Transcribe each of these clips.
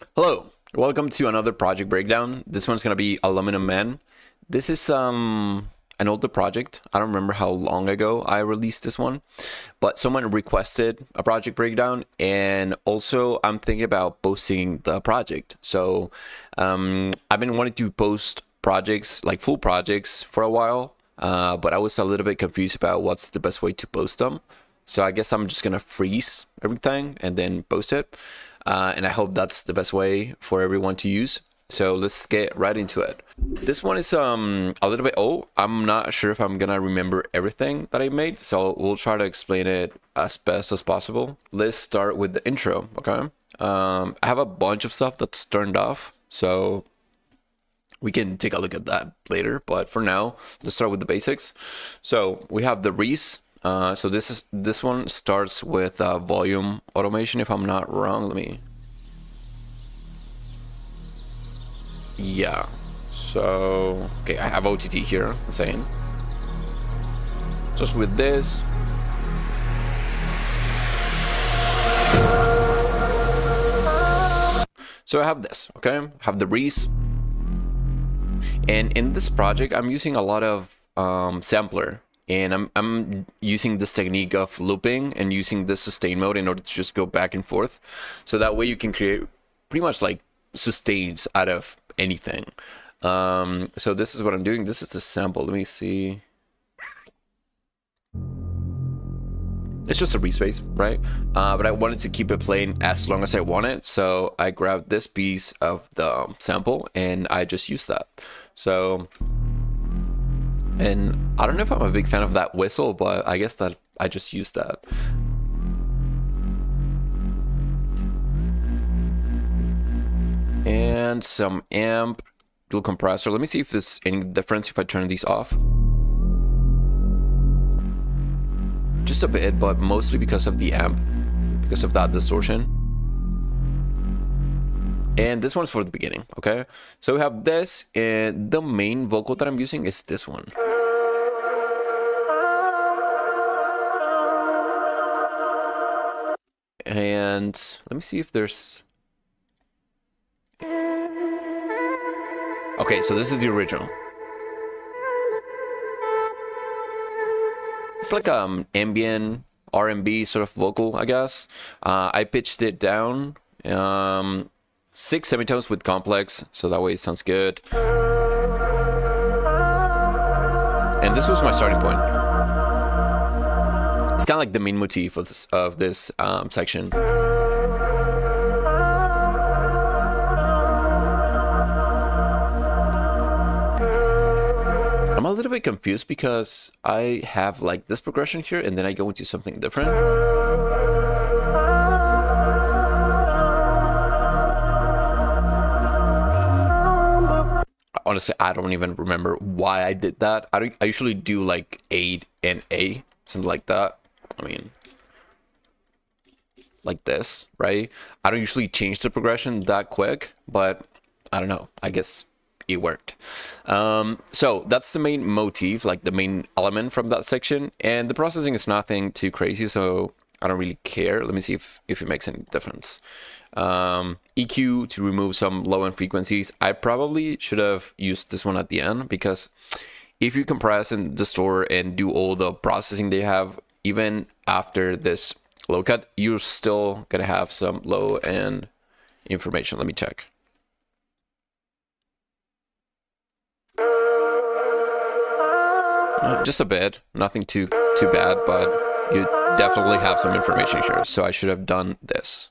Hello, welcome to another project breakdown. This one's gonna be Aluminum Man. This is an older project. I don't remember how long ago I released this one, but someone requested a project breakdown, and also I'm thinking about posting the project. So I've been wanting to post projects, like full projects, for a while, but I was a little bit confused about what's the best way to post them. So I guess I'm just gonna freeze everything and then post it. And I hope that's the best way for everyone to use. So let's get right into it. This one is a little bit old. I'm not sure if I'm gonna remember everything that I made, so we'll try to explain it as best as possible. Let's start with the intro, okay? I have a bunch of stuff that's turned off, so we can take a look at that later, but for now, let's start with the basics. So we have the Reese. So this one starts with volume automation, if I'm not wrong. Yeah. So okay, I have OTT here, insane. Just with this. So I have this, okay? I have the Reese. And in this project, I'm using a lot of sampler. And I'm using this technique of looping and using the sustain mode in order to just go back and forth. So that way you can create pretty much like sustains out of anything. So this is what I'm doing. This is the sample. Let me see. It's just a respace, right? But I wanted to keep it playing as long as I want it. So I grabbed this piece of the sample and I just used that. So... and I don't know if I'm a big fan of that whistle, but I guess that I just used that. And some amp, dual compressor. Let me see if there's any difference if I turn these off. Just a bit, but mostly because of the amp, because of that distortion. And this one's for the beginning, okay? So we have this, and the main vocal that I'm using is this one. And let me see if there's... okay, so this is the original. It's like ambient R&B sort of vocal, I guess. I pitched it down. 6 semitones with complex, so that way it sounds good. And this was my starting point. It's kind of like the main motif of this section. I'm a little bit confused because I have like this progression here and then I go into something different. Honestly, I don't even remember why I did that. I usually do like A and A, something like that. I mean, like this, right? I don't usually change the progression that quick, but I don't know. I guess it worked. So that's the main motif, like the main element from that section. And the processing is nothing too crazy, so I don't really care. Let me see if it makes any difference. EQ to remove some low-end frequencies. I probably should have used this one at the end, because if you compress and distort and do all the processing they have, even after this low cut, you're still gonna have some low-end information. Let me check. Just a bit, nothing too bad, but you definitely have some information here. So I should have done this.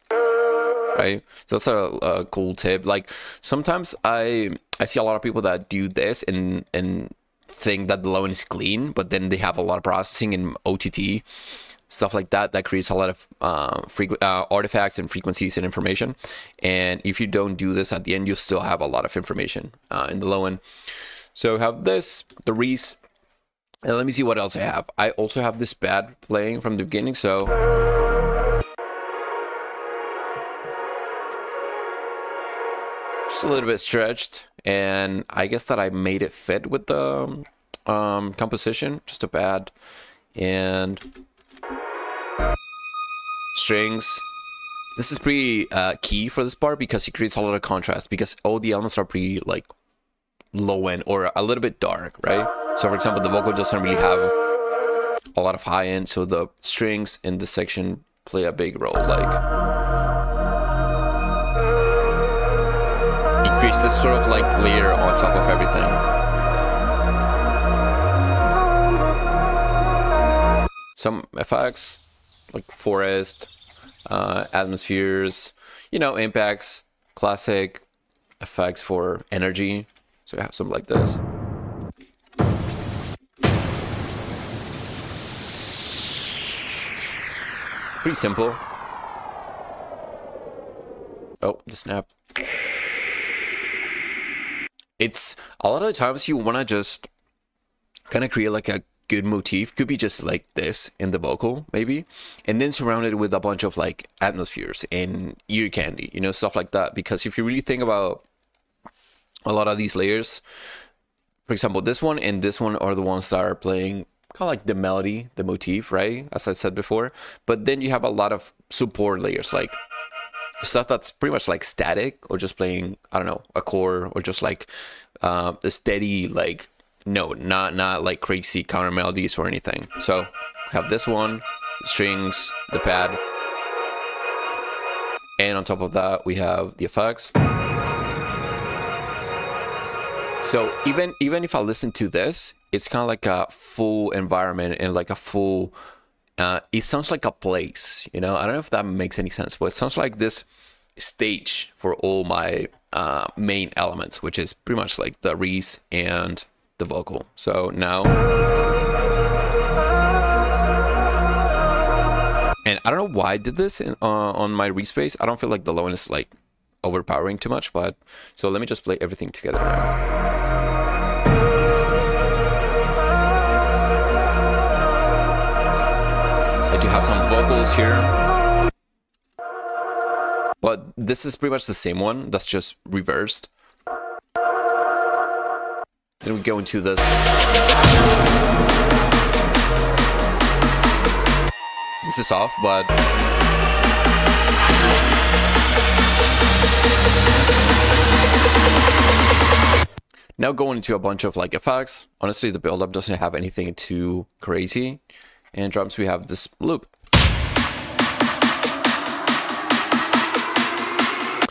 Right, so that's a cool tip. Like sometimes I see a lot of people that do this and think that the low end is clean, but then they have a lot of processing in OTT stuff like that creates a lot of artifacts and frequencies and information. And if you don't do this at the end, you still have a lot of information in the low end. So have this, the Reese, and let me see what else I have. I also have this pad playing from the beginning, so. A little bit stretched, and I guess that I made it fit with the composition, just a pad and strings. This is pretty key for this part because it creates a lot of contrast because all the elements are pretty like low end or a little bit dark, right? So for example, the vocal doesn't really have a lot of high end, so the strings in this section play a big role. Like it creates this sort of like layer on top of everything. Some effects like forest, atmospheres, you know, impacts, classic effects for energy. So you have something like this. Pretty simple. Oh, the snap. It's a lot of the times you want to just kind of create like a good motif. Could be just like this in the vocal maybe, and then surround it with a bunch of like atmospheres and ear candy, you know, stuff like that. Because if you really think about a lot of these layers, for example, this one and this one are the ones that are playing kind of like the melody, the motif, right, as I said before. But then you have a lot of support layers, like stuff that's pretty much like static or just playing, I don't know, a chord, or just like a steady like note, not like crazy counter melodies or anything. So we have this one, the strings, the pad, and on top of that we have the effects. So even if I listen to this, it's kind of like a full environment and like a full it sounds like a place, you know. I don't know if that makes any sense, but it sounds like this stage for all my main elements, which is pretty much like the reeds and the vocal. So now, and I don't know why I did this on my respace. I don't feel like the low end is like overpowering too much, but so let me just play everything together now. I do have some vocals here, but this is pretty much the same one that's just reversed. Then we go into this. This is off, but now going into a bunch of like effects. Honestly, the build-up doesn't have anything too crazy. And drums, we have this loop.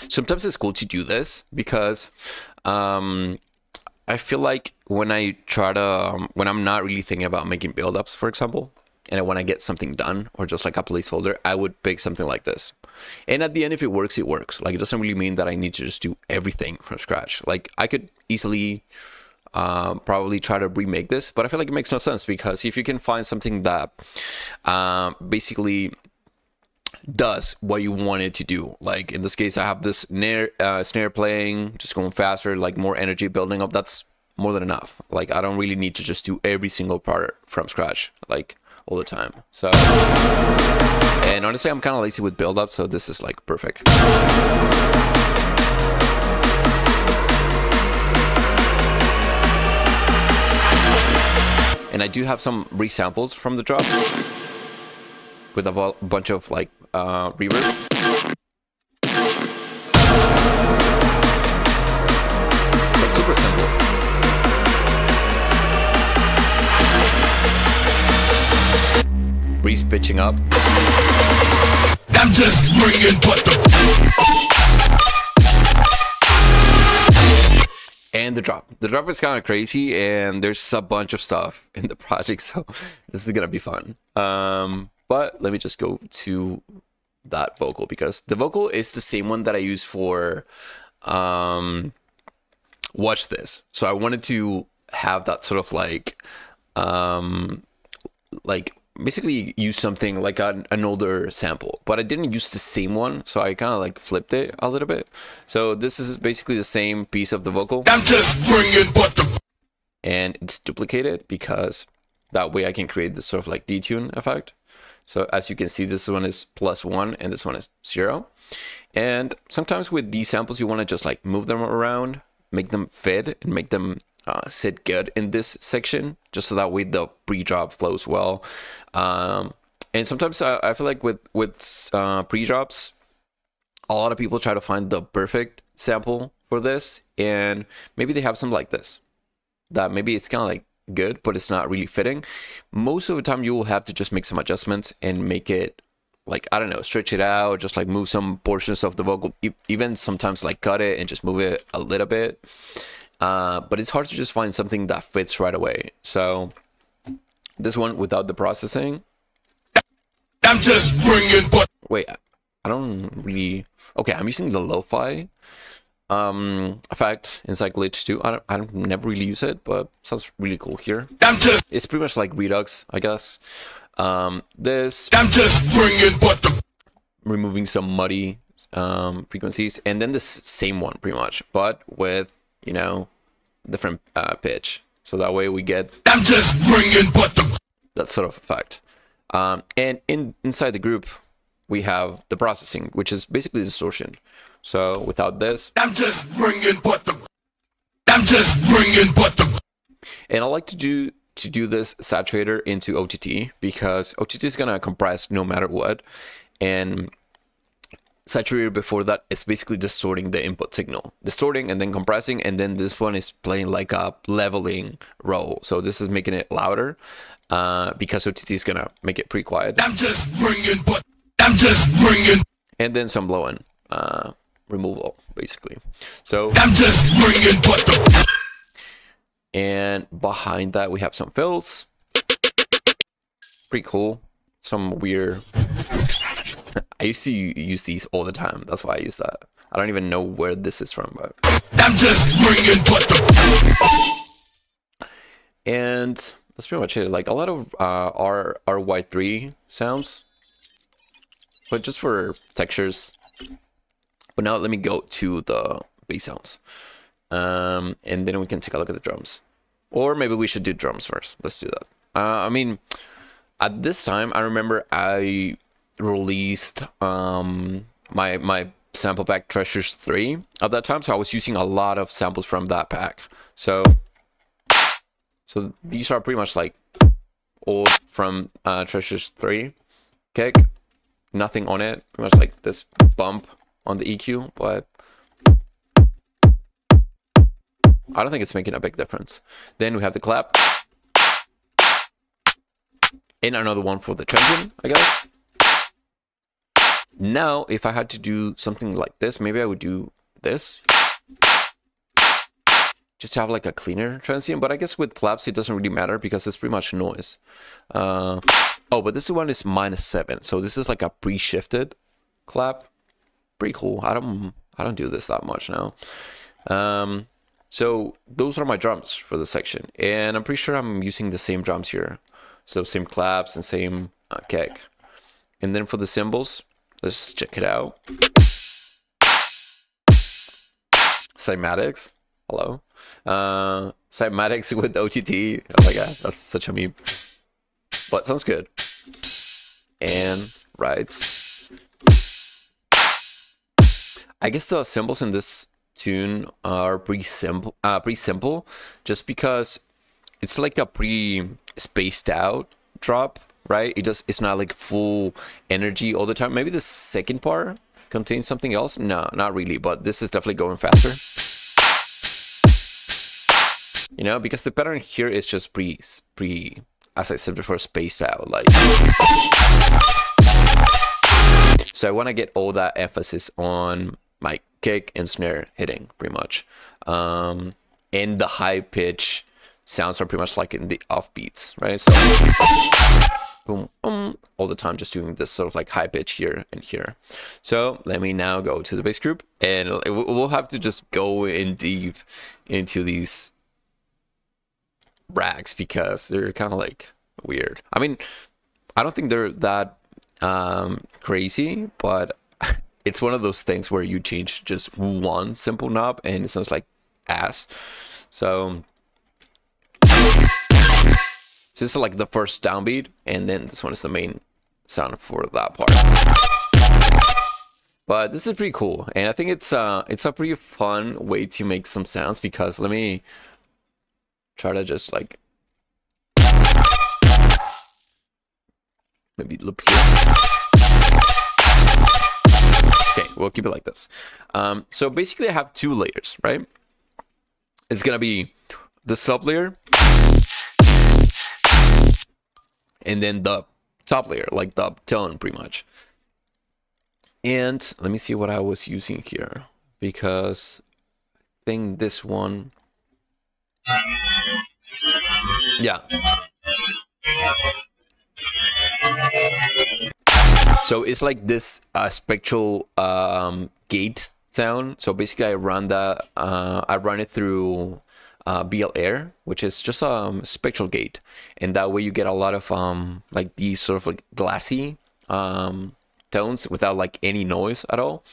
Sometimes it's cool to do this because I feel like when I try to, when I'm not really thinking about making build-ups, for example, and I want to get something done or just like a placeholder, I would pick something like this. And at the end, if it works, it works. Like, it doesn't really mean that I need to just do everything from scratch. Like, I could easily probably try to remake this, but I feel like it makes no sense, because if you can find something that basically does what you want it to do, like in this case I have this snare playing, just going faster, like more energy building up, that's more than enough. Like, I don't really need to just do every single part from scratch like all the time. So, and honestly, I'm kind of lazy with build up, so this is like perfect. And I do have some resamples from the drop with a bunch of like reverb. But super simple. Breeze pitching up. I'm just bringing what the. And the drop is kind of crazy, and there's a bunch of stuff in the project, so this is gonna be fun. But let me just go to that vocal, because the vocal is the same one that I use for Watch This. So I wanted to have that sort of like basically use something like an older sample, but I didn't use the same one, so I kind of like flipped it a little bit. So this is basically the same piece of the vocal. I'm just bringing what the. And it's duplicated, because that way I can create this sort of like detune effect. So as you can see, this one is +1 and this one is 0. And sometimes with these samples, you want to just like move them around, make them fit, and make them sit good in this section, just so that way the pre-drop flows well. And sometimes I feel like with pre-drops, a lot of people try to find the perfect sample for this, and maybe they have something like this that maybe it's kind of like good, but it's not really fitting. Most of the time you will have to just make some adjustments and make it like, I don't know, stretch it out, just like move some portions of the vocal, even sometimes like cut it and just move it a little bit. But it's hard to just find something that fits right away. So this one without the processing, I'm just bringing. Wait, I don't really. Okay, I'm using the lo-fi effect inside Glitch 2. I don't never really use it, but it sounds really cool here. It's pretty much like Redux, I guess. This I'm just bringing, removing some muddy frequencies, and then this same one pretty much, but with, you know, different pitch. So that way we get I'm just bringing that sort of effect. And inside the group we have the processing, which is basically distortion. So without this, I'm just bringing and I like to do this saturator into OTT, because OTT is gonna compress no matter what, and saturator before that is basically distorting the input signal, distorting and then compressing, and then this one is playing like a leveling role. So this is making it louder, because OTT is gonna make it pretty quiet. I'm just bringing, and then some blow in removal basically. So I'm just bringing, and behind that we have some fills. Pretty cool. Some weird. I used to use these all the time. That's why I use that. I don't even know where this is from, but I'm just bringing. And that's pretty much it. Like a lot of RY3 sounds, but just for textures. But now let me go to the bass sounds. And then we can take a look at the drums. Or maybe we should do drums first. Let's do that. I mean, at this time, I remember I released my sample pack Treasures 3 at that time. So I was using a lot of samples from that pack. So these are pretty much like all from Treasures 3. Kick, nothing on it. Pretty much like this bump on the EQ, but I don't think it's making a big difference. Then we have the clap. And another one for the transient, I guess. Now, if I had to do something like this, maybe I would do this. Just to have like a cleaner transient, but I guess with claps it doesn't really matter because it's pretty much noise. Oh, but this one is -7, so this is like a pre-shifted clap. Pretty cool. I don't do this that much now. So those are my drums for this section, and I'm pretty sure I'm using the same drums here. So same claps and same kick. And then for the cymbals, let's check it out. Cymatics, hello. Cymatics with OTT. Oh my god, that's such a meme. But sounds good. And rights. I guess the cymbals in this tune are pretty simple, just because it's like a spaced out drop, right? It's not like full energy all the time. Maybe the second part contains something else. No, not really, but this is definitely going faster, you know, because the pattern here is just as I said before, spaced out, like. So I want to get all that emphasis on my kick and snare hitting, pretty much. And the high pitch sounds are pretty much like in the offbeats, right? So boom, boom, all the time, just doing this sort of like high pitch here and here. So let me now go to the bass group, and we'll have to just go in deep into these racks because they're kind of like weird. I mean, I don't think they're that crazy, but it's one of those things where you change just one simple knob and it sounds like ass. So this is like the first downbeat, and then this one is the main sound for that part. But this is pretty cool, and I think it's a pretty fun way to make some sounds, because let me try to just like maybe loop here. Okay, we'll keep it like this. So basically I have two layers, right? It's gonna be the sub layer and then the top layer, like the tone pretty much. And let me see what I was using here, because I think this one, yeah. So it's like this spectral gate sound. So basically I run that, I run it through BL Air, which is just a spectral gate, and that way you get a lot of like these sort of like glassy tones without like any noise at all.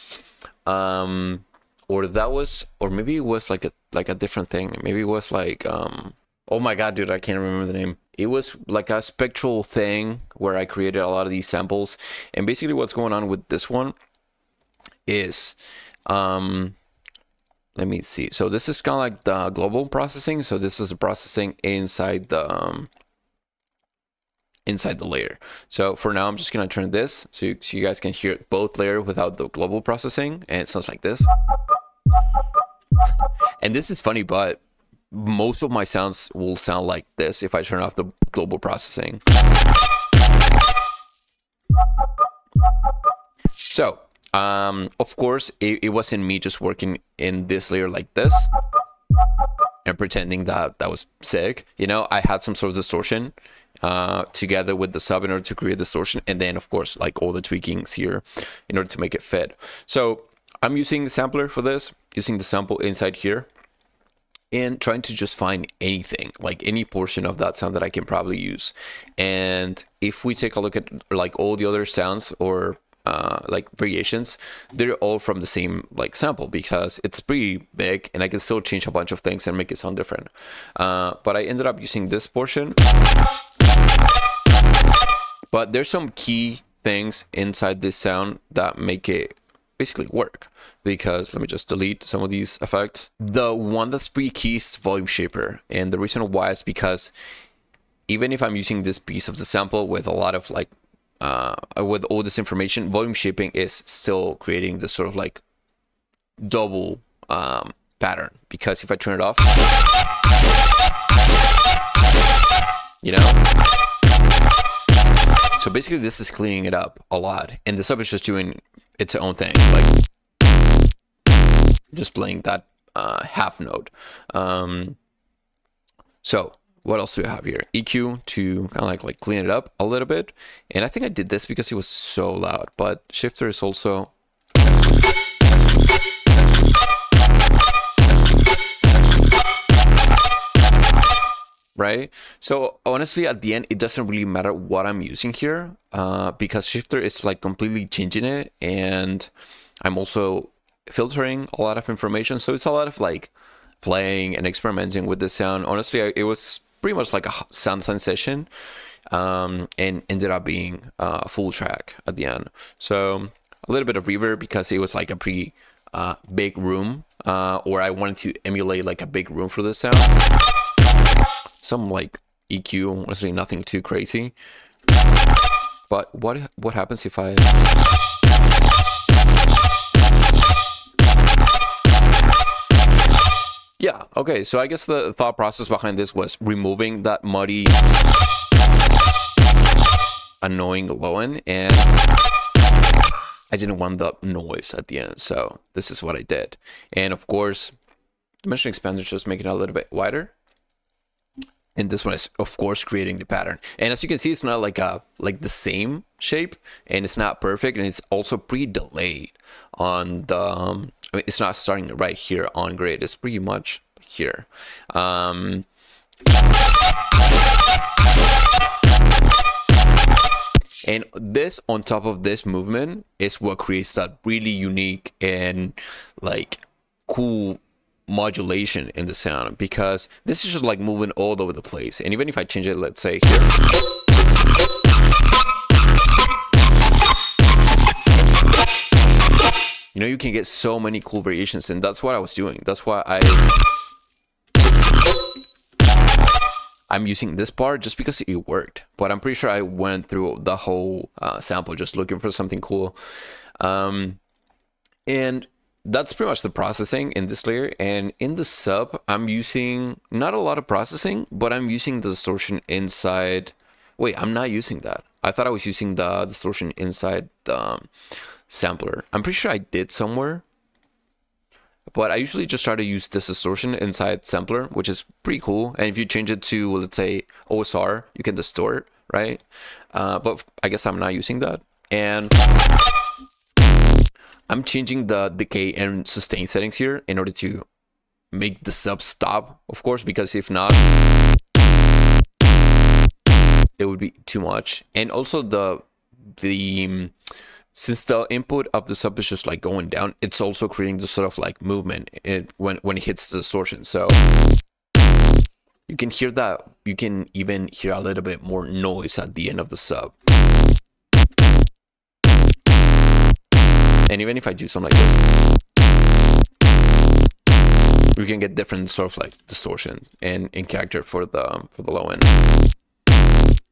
Or that was, or maybe it was like a different thing. Maybe it was like oh my god, dude, I can't remember the name. It was like a spectral thing where I created a lot of these samples. And basically what's going on with this one is let me see. So this is kind of like the global processing. So this is processing inside the layer. So for now, I'm just gonna turn this so you guys can hear both layer without the global processing, and it sounds like this. And this is funny, but most of my sounds will sound like this if I turn off the global processing. So of course, it wasn't me just working in this layer like this and pretending that that was sick. You know, I had some sort of distortion together with the sub in order to create distortion, and then of course like all the tweakings here in order to make it fit. So I'm using the sampler for this, using the sample inside here, and trying to just find anything, like any portion of that sound that I can probably use. And if we take a look at like all the other sounds or like variations, they're all from the same like sample, because it's pretty big and I can still change a bunch of things and make it sound different. But I ended up using this portion. But there's some key things inside this sound that make it basically work, because let me just delete some of these effects. The one that's pretty key is volume shaper, and the reason why is because even if I'm using this piece of the sample with a lot of like with all this information, volume shaping is still creating this sort of like double pattern, because if I turn it off, you know, so basically this is cleaning it up a lot, and the sub is just doing its own thing, like just playing that half note. So what else do we have here? EQ to kind of like clean it up a little bit. And I think I did this because it was so loud, but shifter is also... Right? So honestly, at the end, it doesn't really matter what I'm using here, because shifter is like completely changing it. And I'm also filtering a lot of information. So it's a lot of like playing and experimenting with the sound. Honestly, it was pretty much like a sound session, and ended up being a full track at the end. So a little bit of reverb because it was like a pretty big room, or I wanted to emulate like a big room for this sound. Some like EQ, honestly nothing too crazy. But what happens if I... Yeah, okay, so I guess the thought process behind this was removing that muddy, annoying low end, and I didn't want the noise at the end, so this is what I did. And of course, dimension expander, just making it a little bit wider. And this one is, of course, creating the pattern. And as you can see, it's not like the same shape, and it's not perfect, and it's also pretty delayed on the... I mean, it's not starting right here on grid. It's pretty much here. And this on top of this movement is what creates that really unique and like cool modulation in the sound, because this is just like moving all over the place. And even if I change it, let's say here, you know, you can get so many cool variations, and that's what I was doing. That's why I'm using this part, just because it worked. But I'm pretty sure I went through the whole sample just looking for something cool. And that's pretty much the processing in this layer. And in the sub, I'm using not a lot of processing, but I'm using the distortion inside. Wait, I'm not using that. I thought I was using the distortion inside the sampler. I'm pretty sure I did somewhere, but I usually just try to use this distortion inside sampler, which is pretty cool. And if you change it to, let's say, OSR, you can distort, right? But I guess I'm not using that. And I'm changing the decay and sustain settings here in order to make the sub stop, of course, because if not, it would be too much. And also since the input of the sub is just like going down, it's also creating this sort of like movement when it hits the distortion. So you can hear that. You can even hear a little bit more noise at the end of the sub. And even if I do something like this, we can get different sort of like distortions and in character for the low end.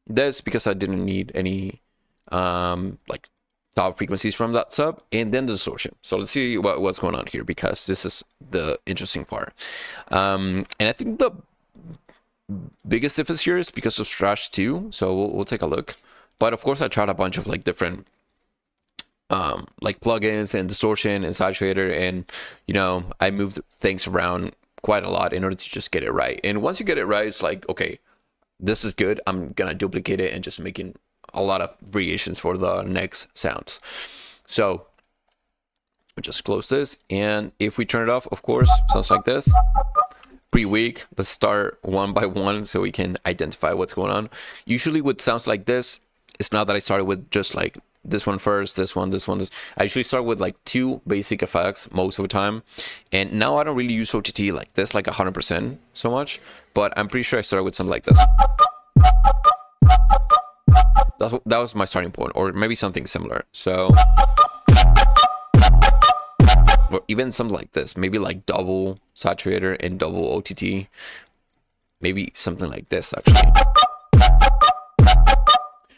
That's because I didn't need any like top frequencies from that sub, and then the distortion. So let's see what's going on here, because this is the interesting part. And I think the biggest difference here is because of Stretch 2. So we'll take a look. But of course, I tried a bunch of like different like plugins and distortion and saturator, and you know, I moved things around quite a lot in order to just get it right. And once you get it right, it's like, okay, this is good. I'm gonna duplicate it and just making a lot of variations for the next sounds. So we just close this, and if we turn it off, of course, sounds like this. Pretty weak. Let's start one by one so we can identify what's going on. Usually with sounds like this, it's not that I started with just like this one first, this one. I usually start with like 2 basic effects most of the time. And now I don't really use OTT like this, like 100% so much, but I'm pretty sure I started with something like this. That was my starting point, or maybe something similar. So, or even something like this, maybe like double saturator and double OTT, maybe something like this actually.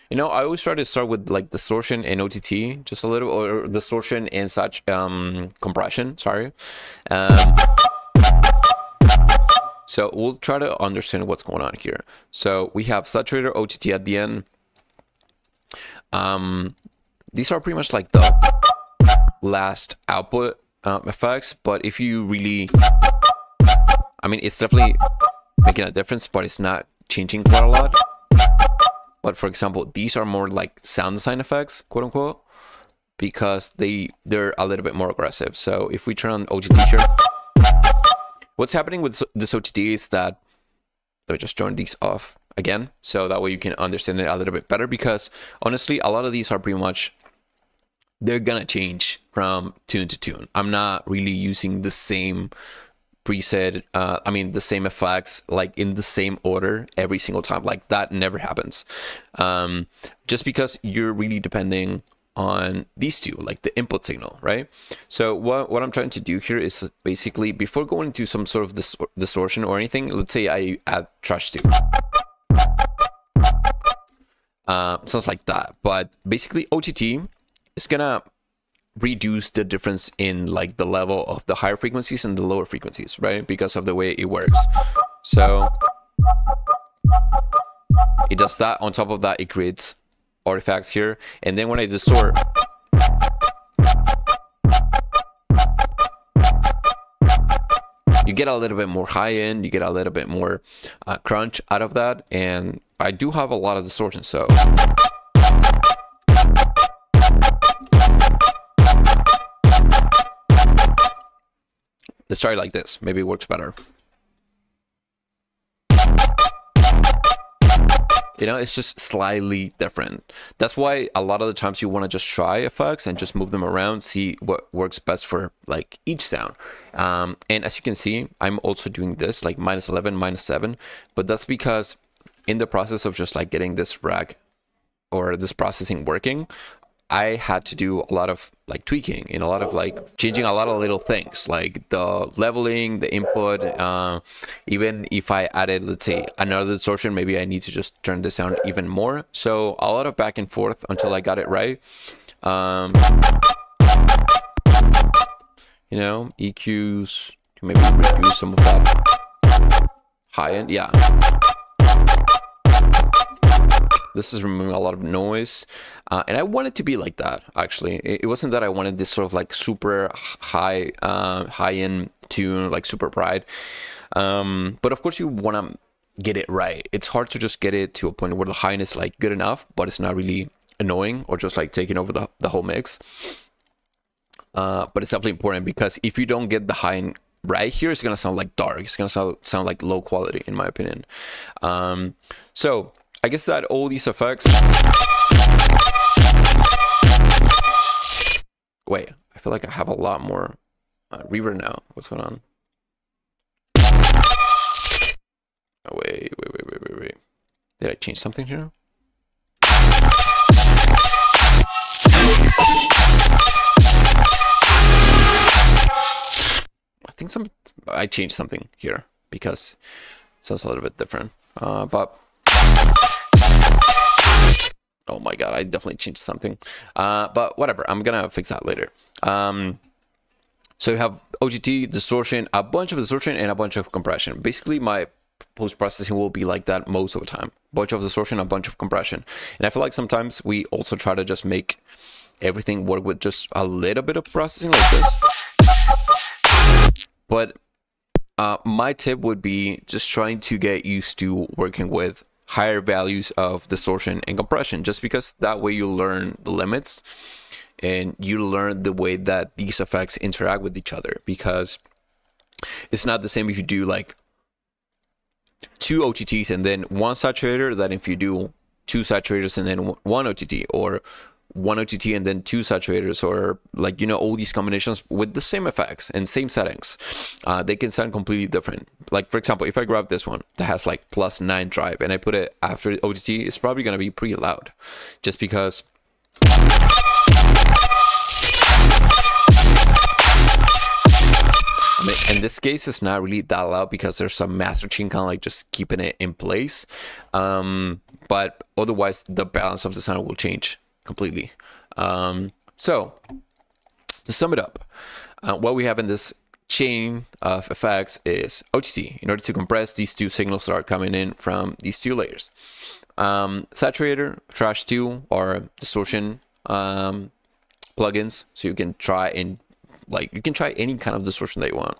You know, I always try to start with like distortion and OTT, just a little, or distortion and such compression. Sorry. So we'll try to understand what's going on here. So we have saturator, OTT at the end. These are pretty much like the last output effects, but if you really, I mean, it's definitely making a difference, but it's not changing quite a lot. But for example, these are more like sound design effects, quote unquote, because they're a little bit more aggressive. So if we turn on OTT here, what's happening with this OTT is that, let me just turn these off again, so that way you can understand it a little bit better, because honestly, a lot of these are pretty much, they're gonna change from tune to tune. I'm not really using the same preset, I mean the same effects like in the same order every single time. Like that never happens, just because you're really depending on these two, like the input signal, right? So what I'm trying to do here is basically, before going into some sort of distortion or anything, let's say I add trash 2, sounds like that. But basically OTT is gonna reduce the difference in like the level of the higher frequencies and the lower frequencies, right? Because of the way it works. So it does that. On top of that, it creates artifacts here, and then when I distort, you get a little bit more high end, you get a little bit more crunch out of that. And I do have a lot of distortion, so let's try it like this. Maybe it works better. You know, it's just slightly different. That's why a lot of the times you want to just try effects and just move them around, see what works best for like each sound. And as you can see, I'm also doing this like -11, -7, but that's because in the process of just like getting this rack or this processing working, I had to do a lot of like tweaking and a lot of like changing a lot of little things, like the leveling, the input. Even if I added, let's say, another distortion, maybe I need to just turn this down even more. So a lot of back and forth until I got it right. you know, EQs to maybe reduce some of that high end. Yeah. This is removing a lot of noise, and I want it to be like that. Actually, it wasn't that I wanted this sort of like super high end tune, like super bright. But of course, you want to get it right. It's hard to just get it to a point where the high end is like good enough, but it's not really annoying or just like taking over the whole mix. But it's definitely important, because if you don't get the high end right here, it's gonna sound like dark. It's gonna sound like low quality, in my opinion. So I guess that all these effects. Wait, I feel like I have a lot more reverb now. What's going on? Oh, wait. Did I change something here? I changed something here because it sounds a little bit different. But oh my god, I definitely changed something. But whatever, I'm gonna fix that later. So you have OGT, distortion, a bunch of distortion, and a bunch of compression. Basically, my post-processing will be like that most of the time. Bunch of distortion, a bunch of compression. And I feel like sometimes we also try to just make everything work with just a little bit of processing like this. But my tip would be just trying to get used to working with higher values of distortion and compression, just because that way you learn the limits and you learn the way that these effects interact with each other, because it's not the same if you do like 2 OTTs and then 1 saturator than if you do 2 saturators and then 1 OTT, or 1 OTT and then 2 saturators, or like, you know, all these combinations with the same effects and same settings. They can sound completely different. Like, for example, if I grab this one that has like +9 drive and I put it after OTT, it's probably going to be pretty loud, just because I mean, in this case, it's not really that loud because there's some master chain kind of like just keeping it in place. But otherwise, the balance of the sound will change completely. So to sum it up, what we have in this chain of effects is OTT. In order to compress these 2 signals that are coming in from these 2 layers, saturator, trash 2, or distortion plugins, so you can try and you can try any kind of distortion that you want.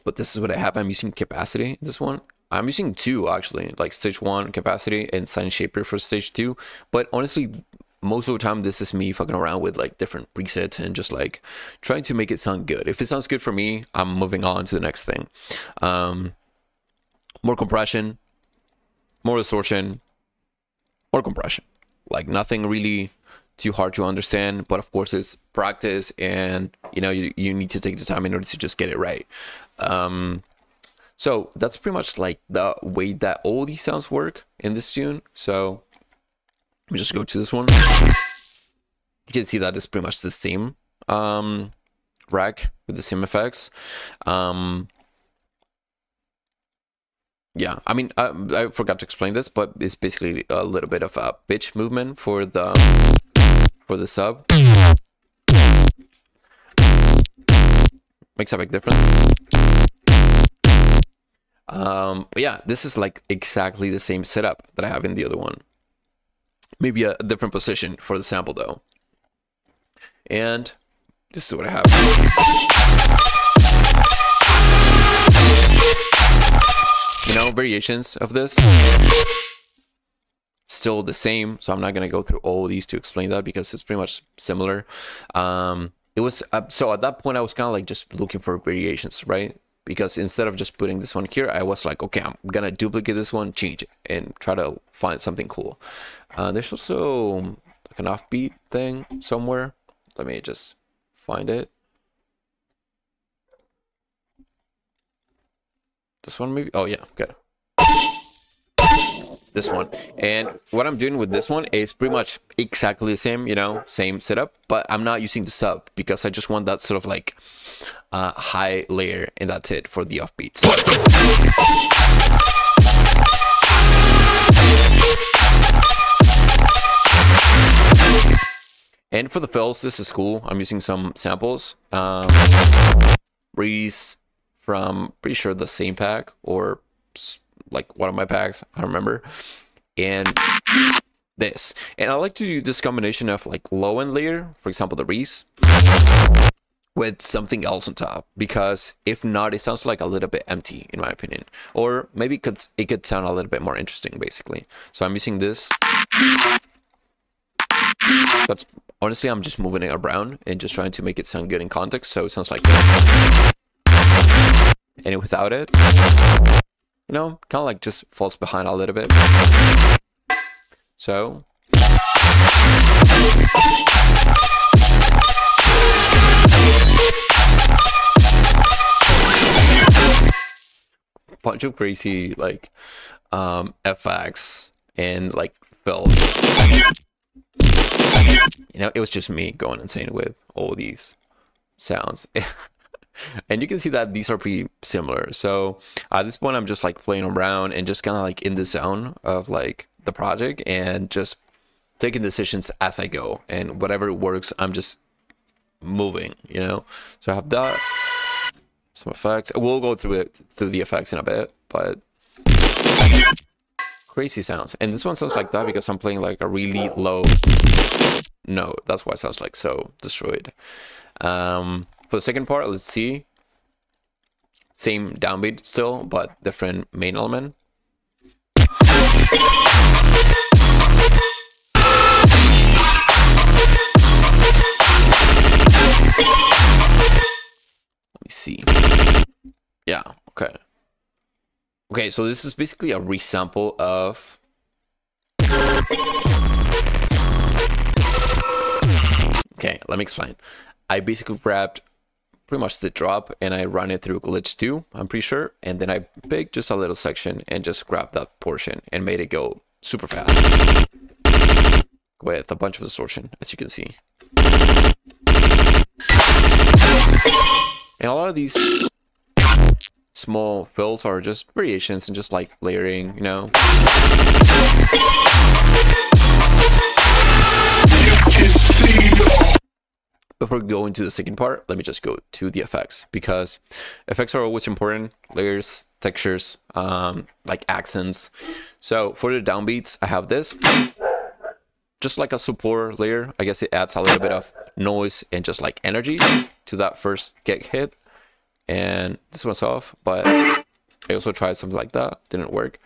But this is what I have. I'm using capacity. This one I'm using 2 actually, like stage 1 capacity and Sign Shaper for stage 2. But honestly, most of the time this is me fucking around with like different presets and just like trying to make it sound good. If it sounds good for me, I'm moving on to the next thing. More compression, more distortion, more compression. Like nothing really too hard to understand, but of course it's practice, and you know, you need to take the time in order to just get it right. So that's pretty much like the way that all these sounds work in this tune. So let me just go to this one. You can see that it's pretty much the same rack with the same effects. Yeah, I mean, I forgot to explain this, but it's basically a little bit of a pitch movement for the sub. Makes a big difference. But yeah, this is like exactly the same setup that I have in the other one. Maybe a different position for the sample though. And this is what I have. You know, variations of this. Still the same, so I'm not gonna go through all these to explain that because it's pretty much similar. It was so at that point I was kind of like just looking for variations, right? Because instead of just putting this one here, I was like, okay, I'm gonna duplicate this one, change it, and try to find something cool. There's also like an offbeat thing somewhere. Let me just find it. This one maybe? Oh yeah, good. This one. And what I'm doing with this one is pretty much exactly the same, you know, same setup, but I'm not using the sub because I just want that sort of like high layer, and that's it for the offbeats. And for the fills, this is cool. I'm using some samples. Breeze from, pretty sure, the same pack, or like one of my packs, I don't remember. And this. And I like to do this combination of like low end layer, for example, the Reese, with something else on top, because if not, it sounds like a little bit empty, in my opinion. Or maybe it could sound a little bit more interesting, basically. So I'm using this. That's honestly, I'm just moving it around and just trying to make it sound good in context, so it sounds like this. And without it, you know, kind of like just falls behind a little bit. So bunch of crazy like FX and like fills. You know, it was just me going insane with all these sounds. And you can see that these are pretty similar. So at this point, I'm just like playing around and just kind of like in the zone of like the project and just taking decisions as I go. And whatever works, I'm just moving, you know? So I have that, some effects. We'll go through the effects in a bit, but crazy sounds. And this one sounds like that because I'm playing like a really low note. That's why it sounds like so destroyed. For the second part, let's see. Same downbeat still, but different main element. Let me see. Yeah, okay. Okay, so this is basically a resample of... Okay, let me explain. I basically grabbed pretty much the drop and I run it through glitch 2, I'm pretty sure, and then I picked just a little section and just grabbed that portion and made it go super fast with a bunch of distortion, as you can see. And a lot of these small fills are just variations and just like layering, you know. Before we go into the second part, let me just go to the effects, because effects are always important. Layers, textures, like accents. So for the downbeats, I have this. Just like a support layer, I guess it adds a little bit of noise and just like energy to that first get hit. And this one's off, but I also tried something like that. Didn't work.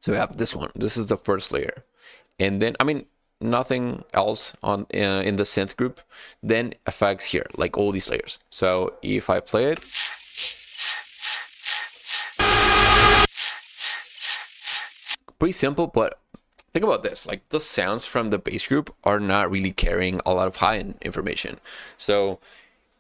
So we have this one. This is the first layer. And then, I mean, nothing else on in the synth group. Then effects here, like all these layers. So if I play it, pretty simple, but think about this, like the sounds from the bass group are not really carrying a lot of high-end information. So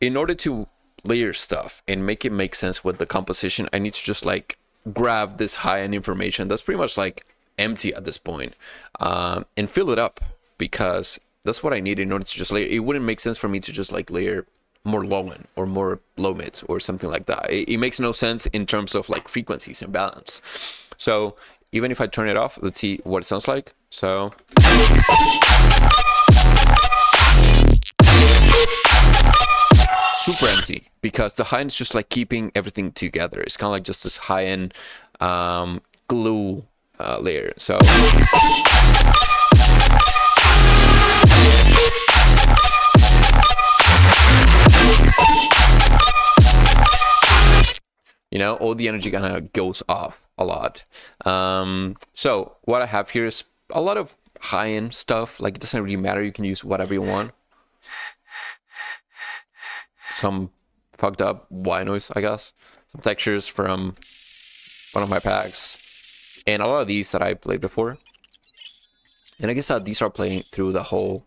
in order to layer stuff and make it make sense with the composition, I need to just like grab this high-end information that's pretty much like empty at this point, and fill it up, because that's what I need in order to just layer. It wouldn't make sense for me to just like layer more low end or more low mids or something like that. It makes no sense in terms of like frequencies and balance. So even if I turn it off, let's see what it sounds like. So super empty, because the high end is just like keeping everything together. It's kind of like just this high end glue layer. So you know, all the energy kind of goes off a lot. So what I have here is a lot of high-end stuff. Like, it doesn't really matter. You can use whatever you want. Some fucked up white noise, I guess. Some textures from one of my packs. And a lot of these that I played before. And I guess that these are playing through the whole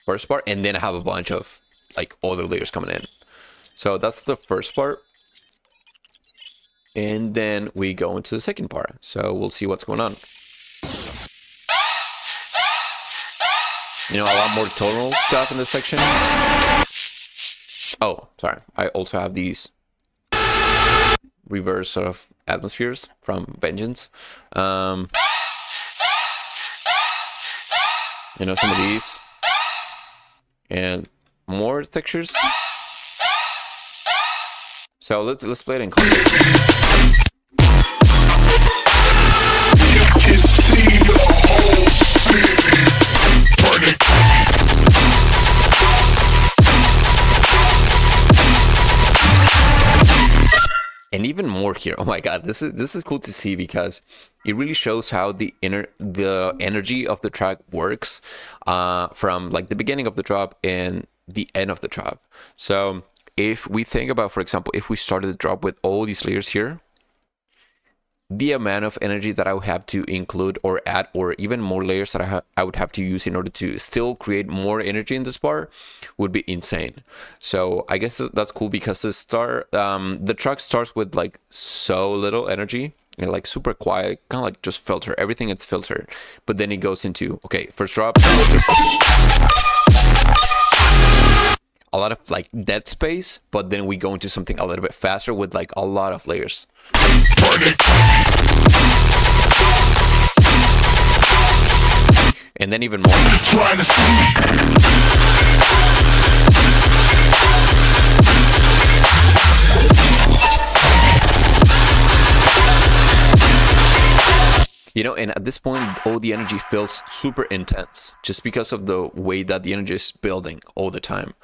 first part. And then I have a bunch of like other layers coming in. So that's the first part. And then we go into the second part. So we'll see what's going on. You know, a lot more tonal stuff in this section. Oh, sorry. I also have these reverse sort of atmospheres from Vengeance. You know, some of these. and more textures. So let's play it in context. And even more here. Oh my god, this is cool to see because it really shows how the energy of the track works from like the beginning of the drop and the end of the drop. So if we think about, for example, if we started the drop with all these layers here, the amount of energy that I would have to include or add, or even more layers that I would have to use in order to still create more energy in this bar would be insane. So I guess that's cool because the track starts with like so little energy and like super quiet, kind of like just filter, everything is filtered. But then it goes into, okay, first drop, a lot of like dead space, but then we go into something a little bit faster with like a lot of layers. And then even more. You know, and at this point, all the energy feels super intense just because of the way that the energy is building all the time.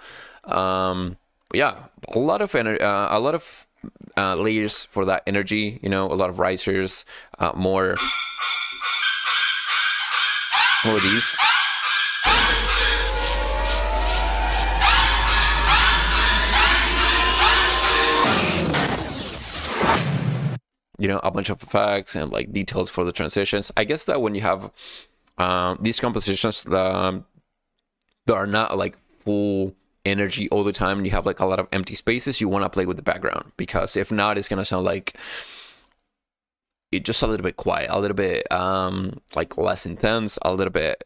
Yeah, a lot of layers for that energy. You know, a lot of risers, more of these. You know, a bunch of effects and like details for the transitions. I guess that when you have these compositions that are not like full energy all the time and you have like a lot of empty spaces, you want to play with the background, because if not, it's gonna sound like it just a little bit quiet, a little bit like less intense, a little bit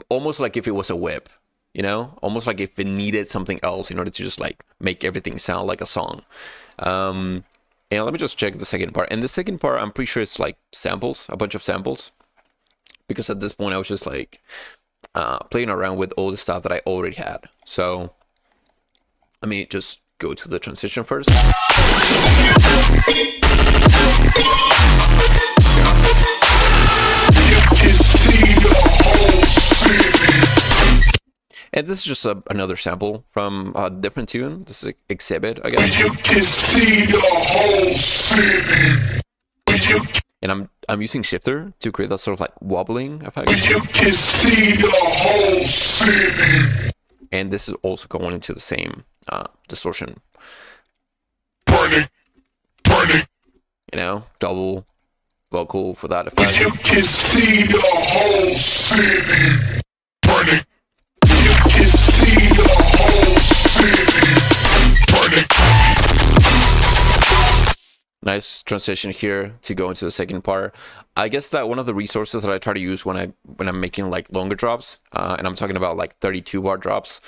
almost like if it was a whip, you know, almost like if it needed something else in order to just like make everything sound like a song. And let me just check the second part. And the second part, I'm pretty sure it's like samples, a bunch of samples, because at this point I was just like playing around with all the stuff that I already had. So let me just go to the transition first. And this is just another sample from a different tune. This is Exhibit, I guess. You can see the whole city. And I'm using shifter to create that sort of like wobbling effect. You can see the whole city. And this is also going into the same distortion. Burning. You know, double vocal for that effect. You can see the whole city. Burning. Nice transition here to go into the second part. I guess that one of the resources that I try to use when I'm making like longer drops, and I'm talking about like 32 bar drops,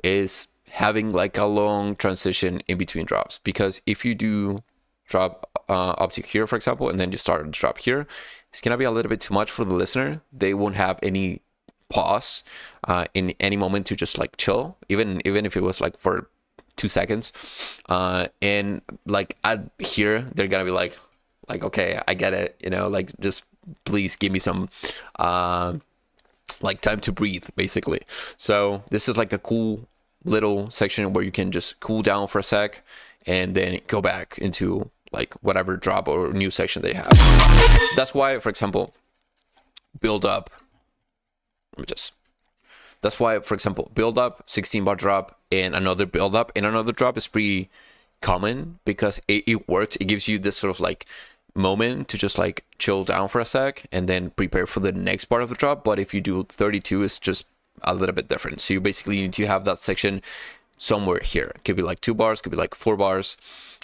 is having like a long transition in between drops. Because if you do drop up to here, for example, and then you start to drop here, it's gonna be a little bit too much for the listener. They won't have any pause in any moment to just like chill, even if it was like for 2 seconds, and like here they're gonna be like okay, I get it, you know, like just please give me some like time to breathe, basically. So this is like a cool little section where you can just cool down for a sec and then go back into like whatever drop or new section they have. That's why, for example, build up. That's why, for example, build up, 16 bar drop, and another build up and another drop is pretty common, because it works. It gives you this sort of like moment to just like chill down for a sec and then prepare for the next part of the drop. But if you do 32, it's just a little bit different. So you basically need to have that section somewhere here. It could be like 2 bars, could be like 4 bars.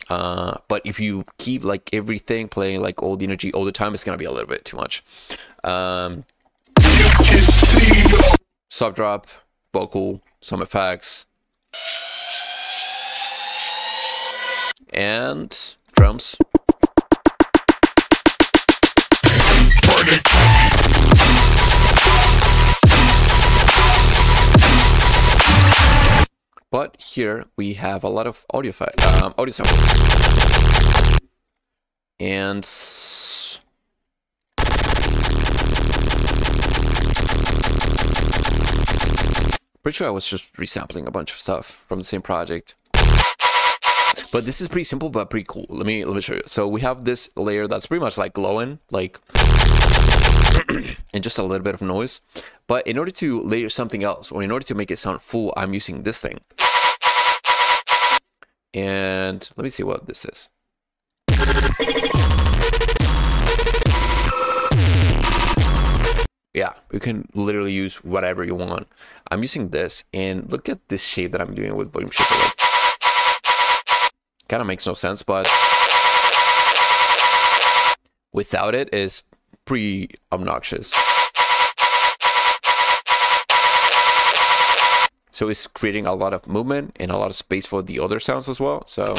But if you keep like everything playing like all the energy all the time, it's gonna be a little bit too much. Sub drop, vocal, some effects, and drums. here we have a lot of audio samples. And pretty sure I was just resampling a bunch of stuff from the same project. But this is pretty simple, but pretty cool. Let me show you. So we have this layer that's pretty much like glowing, like, and just a little bit of noise. But in order to layer something else, or in order to make it sound full, I'm using this thing. And let me see what this is. Yeah, you can literally use whatever you want. I'm using this, and look at this shape that I'm doing with volume shifter. Like, kind of makes no sense, but without it is pretty obnoxious. So it's creating a lot of movement and a lot of space for the other sounds as well. So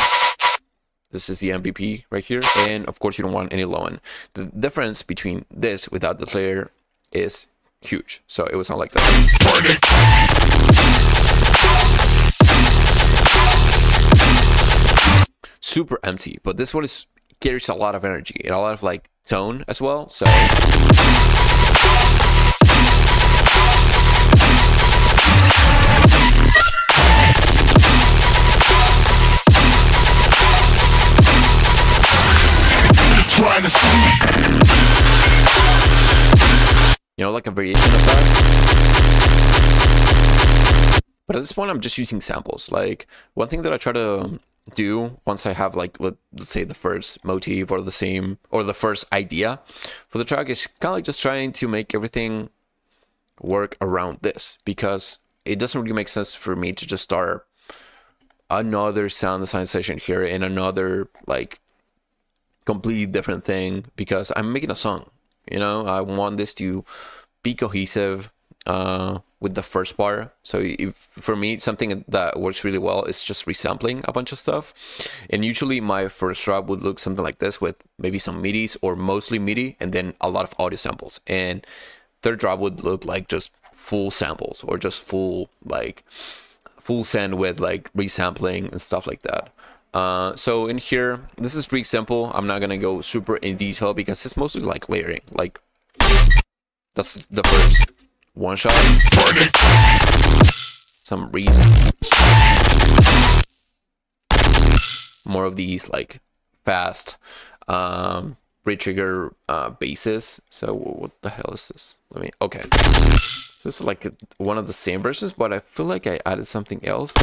this is the MVP right here. And of course you don't want any low end. The difference between this without the layer is huge. So it would sound like that. Super empty, but this one carries a lot of energy and a lot of like tone as well. So you know, like a variation of that. But at this point I'm just using samples. Like one thing that I try to do once I have like let's say the first motif or the first idea for the track is kind of like just trying to make everything work around this, because it doesn't really make sense for me to just start another sound design session here in another like completely different thing, because I'm making a song, you know. I want this to be cohesive with the first part. So for me, something that works really well is just resampling a bunch of stuff. And usually my first drop would look something like this, with maybe some MIDIs or mostly MIDI and then a lot of audio samples. And third drop would look like just full samples, or just full send with like resampling and stuff like that. So in here, this is pretty simple. I'm not gonna go super in detail because it's mostly like layering. Like that's the first one shot. Some reeds. More of these like fast re-trigger basses. So what the hell is this? Okay. This is like one of the same versions, but I feel like I added something else.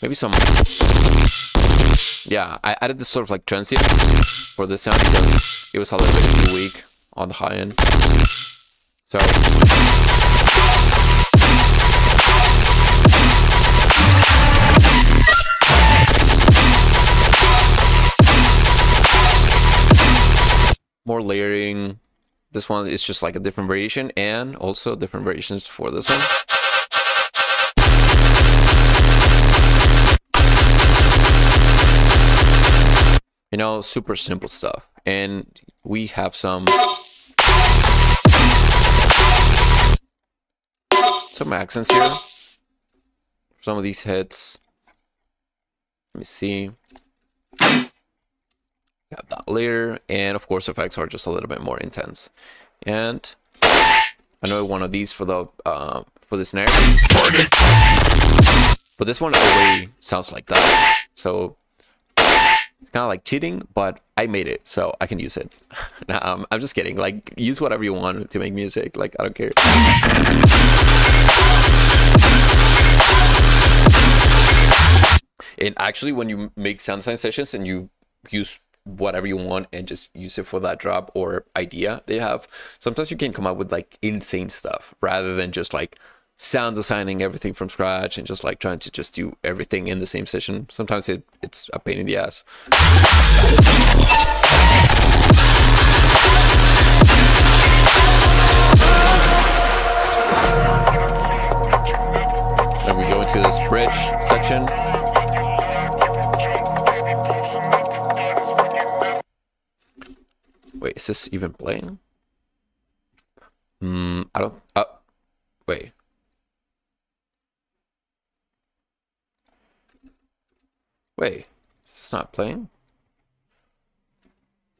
Maybe some. Yeah, I added this sort of like transient for this sound because it was a little bit too weak on the high end. So more layering. This one is just like a different variation, and also different variations for this one. You know, super simple stuff. And we have some accents here. Some of these hits. Let me see. We have that layer, and of course effects are just a little bit more intense. And another one of these for the for the snare. But this one already sounds like that. So it's kind of like cheating, but I made it, so I can use it. Nah, I'm just kidding. Like, use whatever you want to make music. Like, I don't care. And actually, when you make sound design sessions and you use whatever you want and just use it for that drop or idea they have, sometimes you can come up with like insane stuff rather than just like sound designing everything from scratch and just like trying to just do everything in the same session. Sometimes it's a pain in the ass. Then we go into this bridge section. Wait, is this even playing? I don't. Wait. Wait, is this not playing?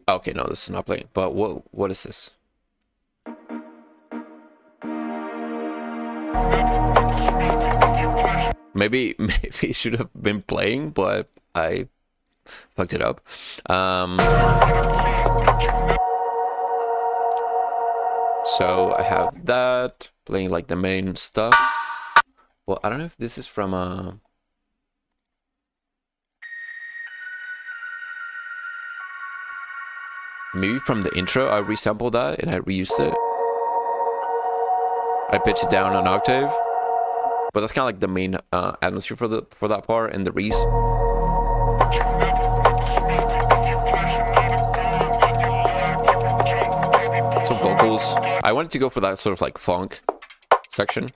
Okay, no, this is not playing. But what is this? Maybe it should have been playing, but I fucked it up. So I have that playing like the main stuff. Well, I don't know if this is from maybe from the intro. I resampled that and I reused it. I pitched it down an octave, but that's kind of like the main atmosphere for that part and the Reese. Some vocals. I wanted to go for that sort of like funk section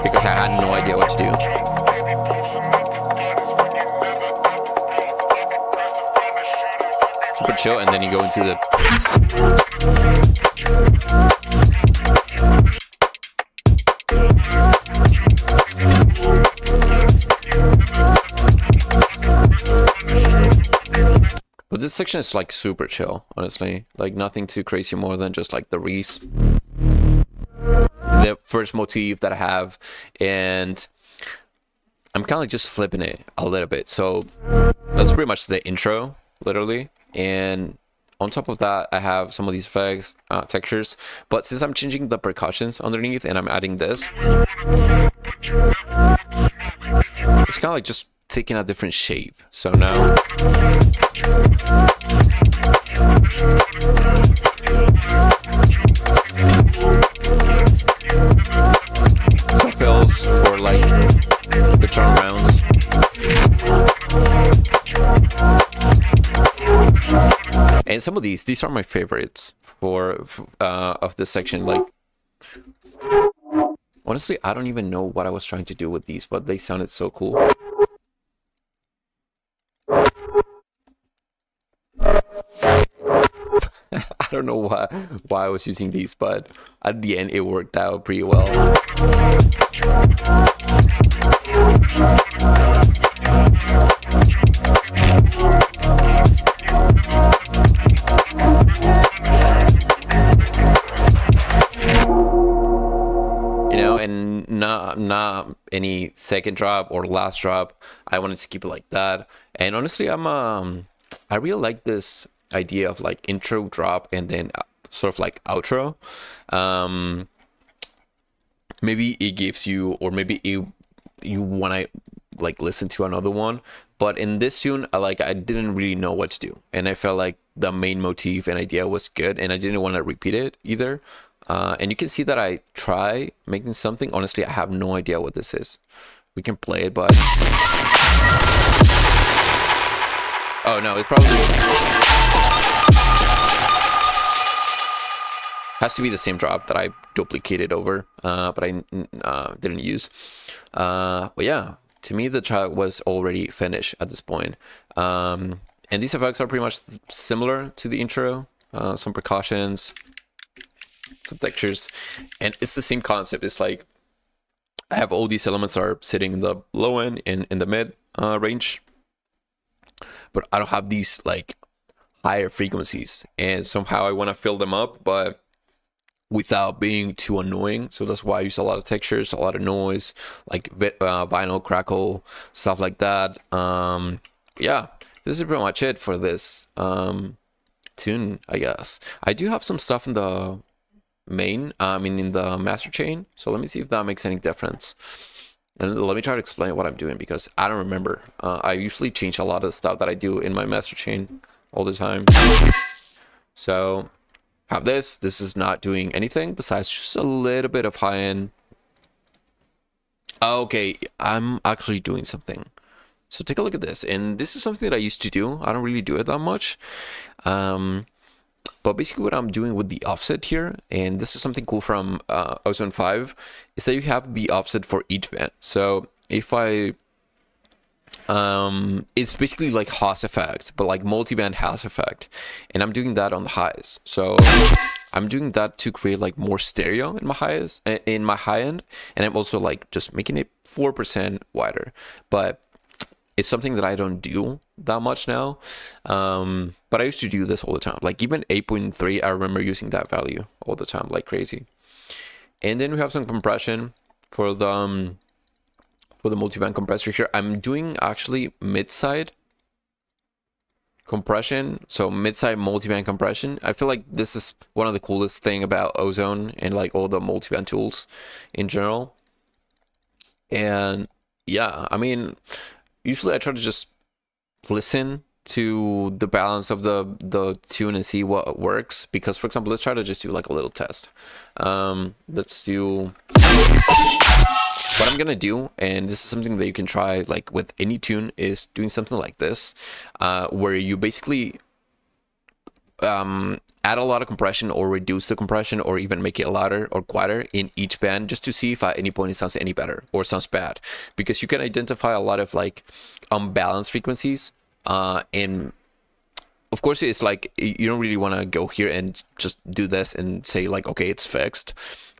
because I had no idea what to do. Super chill, and then you go into the but this section is like super chill, honestly. Like nothing too crazy more than just like the Reese, the first motif that I have, and I'm kind of like just flipping it a little bit. So that's pretty much the intro, literally. And on top of that, I have some of these effects, textures. But since I'm changing the percussions underneath and I'm adding this, it's kind of like just taking a different shape. So now some fills for like the turnarounds. And some of these are my favorites for of this section. Like, honestly, I don't even know what I was trying to do with these, but they sounded so cool. I don't know why I was using these, but at the end it worked out pretty well. You know, and not any second drop or last drop. I wanted to keep it like that. And honestly, I really like this idea of like intro, drop, and then sort of like outro. Maybe it gives you, or maybe you want to like listen to another one, but in this tune I didn't really know what to do, and I felt like the main motif and idea was good, and I didn't want to repeat it either. And you can see that I try making something. Honestly, I have no idea what this is. We can play it, but oh no, it's probably has to be the same drop that I duplicated over, but I didn't use. But yeah, to me the track was already finished at this point. And these effects are pretty much similar to the intro. Some percussions, some textures, and it's the same concept. It's like I have all these elements are sitting in the low end and in the mid range, but I don't have these like higher frequencies, and somehow I want to fill them up, but without being too annoying. So that's why I use a lot of textures, a lot of noise, like vinyl crackle, stuff like that. Yeah, this is pretty much it for this tune, I guess. I do have some stuff in the main, in the master chain, so let me see if that makes any difference, and let me try to explain what I'm doing, because I don't remember. I usually change a lot of stuff that I do in my master chain all the time. So have this is not doing anything besides just a little bit of high end. Okay, I'm actually doing something. So take a look at this, and this is something that I used to do. I don't really do it that much, but basically what I'm doing with the offset here, and this is something cool from Ozone 5, is that you have the offset for each band. So if I it's basically like Haas effect, but like multi-band Haas effect, and I'm doing that on the highs. So I'm doing that to create like more stereo in my high end, and I'm also like just making it 4% wider. But it's something that I don't do that much now. But I used to do this all the time. Like even 8.3, I remember using that value all the time, like crazy. And then we have some compression for the multiband compressor here. I'm doing actually mid-side compression, so mid-side multiband compression. I feel like this is one of the coolest thing about Ozone and like all the multiband tools in general. And yeah, I mean, usually I try to just listen to the balance of the tune and see what works. Because for example, let's try to just do like a little test. Let's do what I'm gonna do, and this is something that you can try like with any tune, is doing something like this, where you basically add a lot of compression or reduce the compression or even make it louder or quieter in each band, just to see if at any point it sounds any better or sounds bad, because you can identify a lot of like unbalanced frequencies. And of course it's like you don't really want to go here and just do this and say like, okay, it's fixed,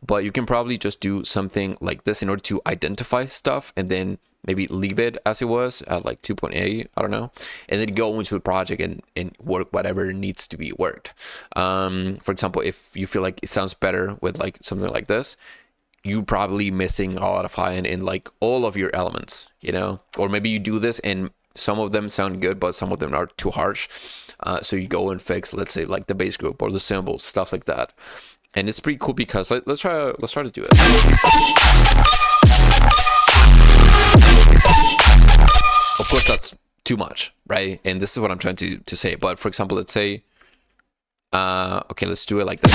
but you can probably just do something like this in order to identify stuff, and then maybe leave it as it was at like 2.8, I don't know, and then go into the project and work whatever needs to be worked. For example, if you feel like it sounds better with like something like this, you probably missing a lot of high end in like all of your elements, you know, or maybe you do this and some of them sound good, but some of them are too harsh. So you go and fix, let's say, like the bass group or the cymbals, stuff like that. And it's pretty cool because let's try to do it. Of course, that's too much, right? And this is what I'm trying to say. But for example, let's say, okay, let's do it like this.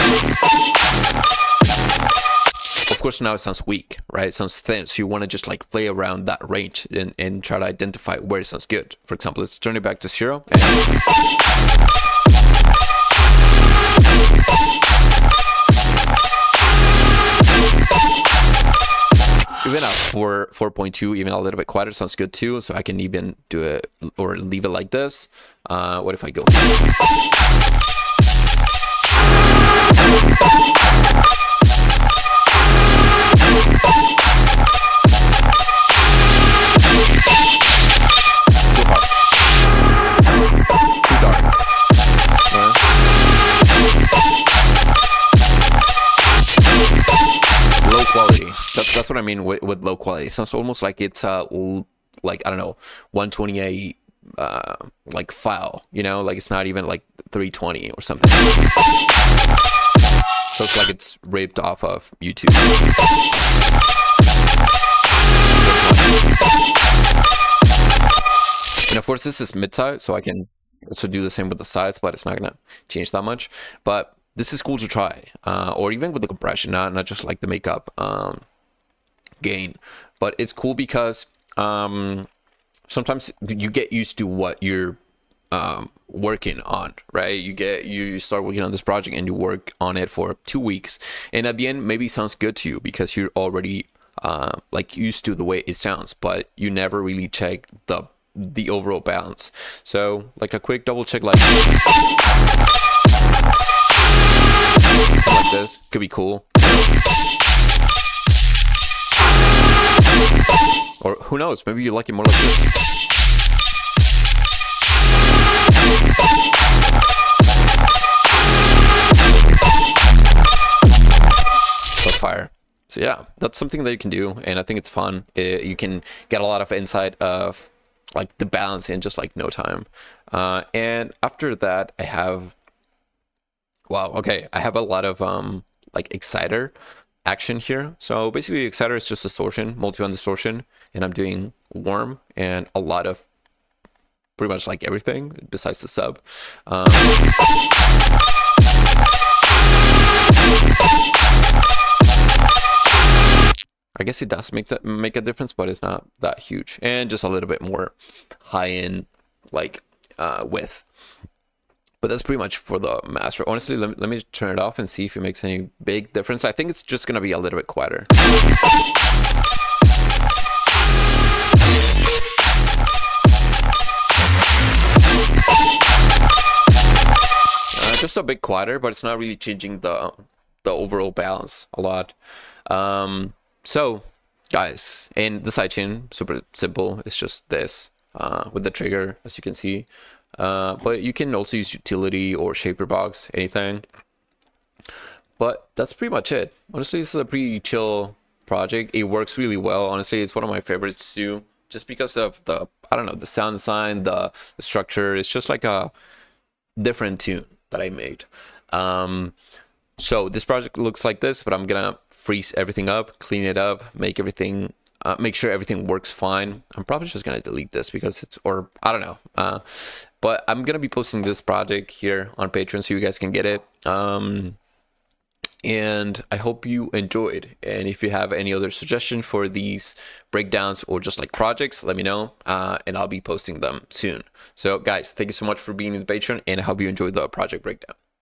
Of course, now it sounds weak, right? It sounds thin. So you want to just like play around that range and try to identify where it sounds good. For example, let's turn it back to 0. Even at 4.2, even a little bit quieter, sounds good too. So I can even do it or leave it like this. What if I go? Quality. That's what I mean with low quality. It sounds almost like it's like, I don't know, 128 like file, you know, like it's not even like 320 or something. So it's like it's ripped off of YouTube. And of course this is mid-side, so I can also do the same with the sides, but it's not gonna change that much. But this is cool to try, or even with the compression, not just like the makeup gain, but it's cool because sometimes you get used to what you're working on, right? You start working on this project and you work on it for 2 weeks, and at the end maybe it sounds good to you because you're already like used to the way it sounds, but you never really check the overall balance. So like a quick double check like this could be cool, or who knows, maybe you like it more like this. So fire. So yeah, that's something that you can do, and I think it's fun. You can get a lot of insight of like the balance in just like no time. And after that I have, wow, okay, I have a lot of like exciter action here. So basically exciter is just distortion, multiband distortion, and I'm doing warm and a lot of pretty much like everything besides the sub. I guess it does make a difference, but it's not that huge, and just a little bit more high end like width. But that's pretty much for the master. Honestly, let me turn it off and see if it makes any big difference. I think it's just gonna be a little bit quieter. just a bit quieter, but it's not really changing the overall balance a lot. So guys, and the sidechain, super simple. It's just this with the trigger, as you can see. But you can also use utility or shaper box, anything. But that's pretty much it. Honestly, this is a pretty chill project. It works really well. Honestly, it's one of my favorites too, just because of the, I don't know, the sound design, the structure. It's just like a different tune that I made. So this project looks like this, but I'm gonna freeze everything up, clean it up, make everything, make sure everything works fine. I'm probably just gonna delete this because it's, or I don't know. But I'm gonna be posting this project here on Patreon so you guys can get it. And I hope you enjoyed. And if you have any other suggestions for these breakdowns or just like projects, let me know, and I'll be posting them soon. So guys, thank you so much for being in the Patreon, and I hope you enjoyed the project breakdown.